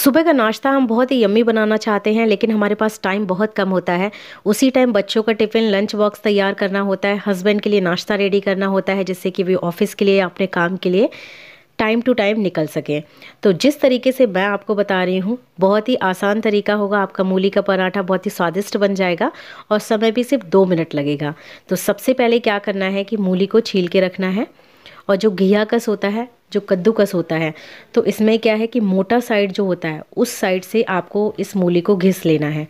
सुबह का नाश्ता हम बहुत ही यम्मी बनाना चाहते हैं, लेकिन हमारे पास टाइम बहुत कम होता है। उसी टाइम बच्चों का टिफ़िन, लंच बॉक्स तैयार करना होता है, हस्बैंड के लिए नाश्ता रेडी करना होता है, जिससे कि वे ऑफ़िस के लिए या अपने काम के लिए टाइम टू टाइम निकल सकें। तो जिस तरीके से मैं आपको बता रही हूँ, बहुत ही आसान तरीका होगा। आपका मूली का पराठा बहुत ही स्वादिष्ट बन जाएगा और समय भी सिर्फ 2 मिनट लगेगा। तो सबसे पहले क्या करना है कि मूली को छील के रखना है, और जो घियाकस होता है, जो कद्दूकस होता है, तो इसमें क्या है कि मोटा साइड जो होता है उस साइड से आपको इस मूली को घिस लेना है।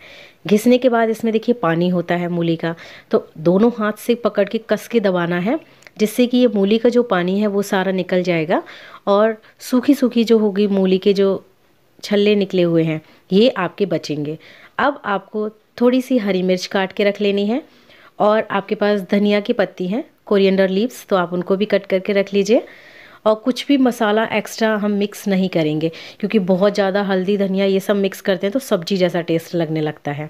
घिसने के बाद इसमें देखिए पानी होता है मूली का, तो दोनों हाथ से पकड़ के कस के दबाना है, जिससे कि ये मूली का जो पानी है वो सारा निकल जाएगा और सूखी सूखी जो होगी मूली के जो छल्ले निकले हुए हैं ये आपके बचेंगे। अब आपको थोड़ी सी हरी मिर्च काट के रख लेनी है, और आपके पास धनिया की पत्ती है, कोरिएंडर लीव्स, तो आप उनको भी कट करके रख लीजिए। और कुछ भी मसाला एक्स्ट्रा हम मिक्स नहीं करेंगे, क्योंकि बहुत ज़्यादा हल्दी धनिया ये सब मिक्स करते हैं तो सब्जी जैसा टेस्ट लगने लगता है।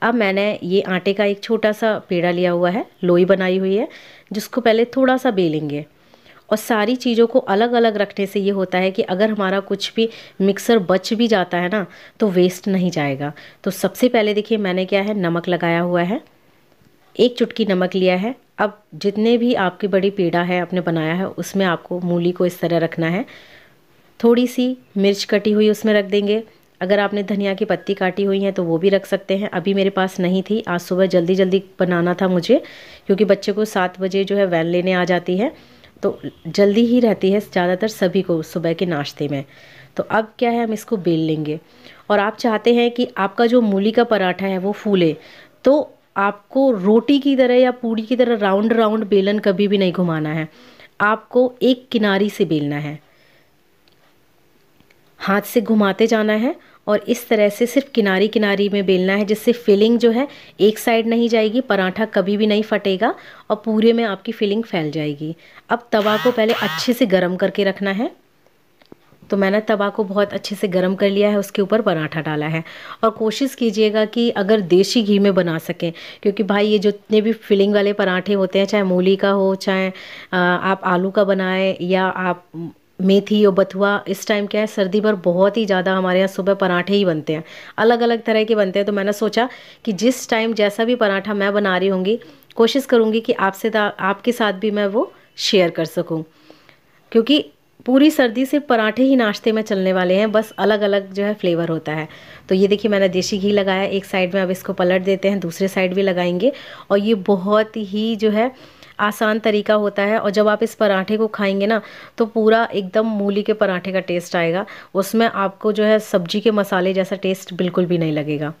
अब मैंने ये आटे का एक छोटा सा पेड़ा लिया हुआ है, लोई बनाई हुई है, जिसको पहले थोड़ा सा बेलेंगे। और सारी चीज़ों को अलग अलग रखने से ये होता है कि अगर हमारा कुछ भी मिक्सर बच भी जाता है ना, तो वेस्ट नहीं जाएगा। तो सबसे पहले देखिए मैंने क्या है, नमक लगाया हुआ है, 1 चुटकी नमक लिया है। अब जितने भी आपकी बड़ी पेड़ा है आपने बनाया है उसमें आपको मूली को इस तरह रखना है। थोड़ी सी मिर्च कटी हुई उसमें रख देंगे। अगर आपने धनिया की पत्ती काटी हुई है तो वो भी रख सकते हैं। अभी मेरे पास नहीं थी, आज सुबह जल्दी जल्दी बनाना था मुझे, क्योंकि बच्चे को 7 बजे जो है वैन लेने आ जाती है, तो जल्दी ही रहती है ज़्यादातर सभी को सुबह के नाश्ते में। तो अब क्या है, हम इसको बेल लेंगे। और आप चाहते हैं कि आपका जो मूली का पराठा है वो फूले, तो आपको रोटी की तरह या पूड़ी की तरह राउंड राउंड बेलन कभी भी नहीं घुमाना है, आपको एक किनारी से बेलना है, हाथ से घुमाते जाना है और इस तरह से सिर्फ किनारी किनारी में बेलना है, जिससे फिलिंग जो है एक साइड नहीं जाएगी, पराठा कभी भी नहीं फटेगा और पूरे में आपकी फिलिंग फैल जाएगी। अब तवा को पहले अच्छे से गर्म करके रखना है। तो मैंने तवा को बहुत अच्छे से गर्म कर लिया है, उसके ऊपर पराठा डाला है। और कोशिश कीजिएगा कि अगर देसी घी में बना सकें, क्योंकि भाई ये जितने भी फिलिंग वाले पराठे होते हैं, चाहे मूली का हो, चाहे आप आलू का बनाएं या आप मेथी और बथुआ, इस टाइम क्या है सर्दी भर बहुत ही ज़्यादा हमारे यहाँ सुबह पराठे ही बनते हैं, अलग अलग तरह के बनते हैं। तो मैंने सोचा कि जिस टाइम जैसा भी पराठा मैं बना रही होंगी, कोशिश करूँगी कि आपके साथ भी मैं वो शेयर कर सकूँ, क्योंकि पूरी सर्दी से पराठे ही नाश्ते में चलने वाले हैं, बस अलग अलग जो है फ्लेवर होता है। तो ये देखिए मैंने देसी घी लगाया एक साइड में, अब इसको पलट देते हैं, दूसरे साइड भी लगाएंगे। और ये बहुत ही जो है आसान तरीका होता है, और जब आप इस पराठे को खाएंगे ना, तो पूरा एकदम मूली के पराठे का टेस्ट आएगा, उसमें आपको जो है सब्जी के मसाले जैसा टेस्ट बिल्कुल भी नहीं लगेगा।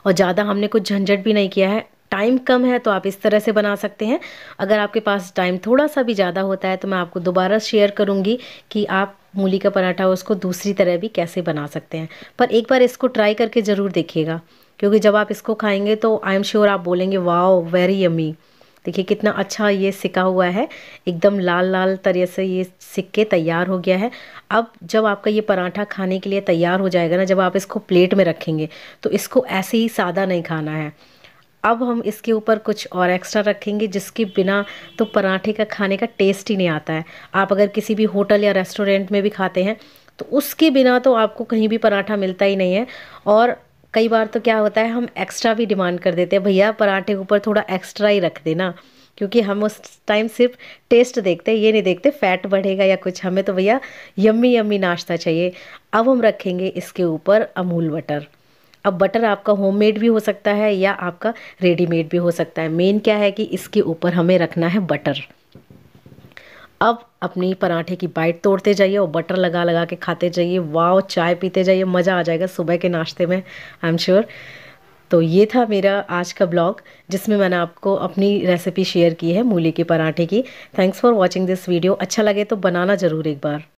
और ज़्यादा हमने कुछ झंझट भी नहीं किया है, टाइम कम है तो आप इस तरह से बना सकते हैं। अगर आपके पास टाइम थोड़ा सा भी ज़्यादा होता है तो मैं आपको दोबारा शेयर करूँगी कि आप मूली का पराठा उसको दूसरी तरह भी कैसे बना सकते हैं। पर एक बार इसको ट्राई करके ज़रूर देखिएगा, क्योंकि जब आप इसको खाएंगे तो आई एम श्योर आप बोलेंगे वाओ वेरी यम्मी। देखिए कितना अच्छा ये सिका हुआ है, एकदम लाल लाल तरह से ये सिक के तैयार हो गया है। अब जब आपका ये पराठा खाने के लिए तैयार हो जाएगा ना, जब आप इसको प्लेट में रखेंगे, तो इसको ऐसे ही सादा नहीं खाना है। अब हम इसके ऊपर कुछ और एक्स्ट्रा रखेंगे, जिसके बिना तो पराठे का खाने का टेस्ट ही नहीं आता है। आप अगर किसी भी होटल या रेस्टोरेंट में भी खाते हैं तो उसके बिना तो आपको कहीं भी पराठा मिलता ही नहीं है। और कई बार तो क्या होता है, हम एक्स्ट्रा भी डिमांड कर देते हैं, भैया पराठे के ऊपर थोड़ा एक्स्ट्रा ही रख देना, क्योंकि हम उस टाइम सिर्फ टेस्ट देखते हैं, ये नहीं देखते फैट बढ़ेगा या कुछ, हमें तो भैया यम्मी यम्मी नाश्ता चाहिए। अब हम रखेंगे इसके ऊपर अमूल बटर। अब बटर आपका होममेड भी हो सकता है या आपका रेडीमेड भी हो सकता है, मेन क्या है कि इसके ऊपर हमें रखना है बटर। अब अपनी पराठे की बाइट तोड़ते जाइए और बटर लगा लगा के खाते जाइए, वाह चाय पीते जाइए, मज़ा आ जाएगा सुबह के नाश्ते में, आई एम श्योर। तो ये था मेरा आज का ब्लॉग, जिसमें मैंने आपको अपनी रेसिपी शेयर की है मूली के पराठे की। Thanks for watching this video. अच्छा लगे तो बनाना ज़रूर एक बार।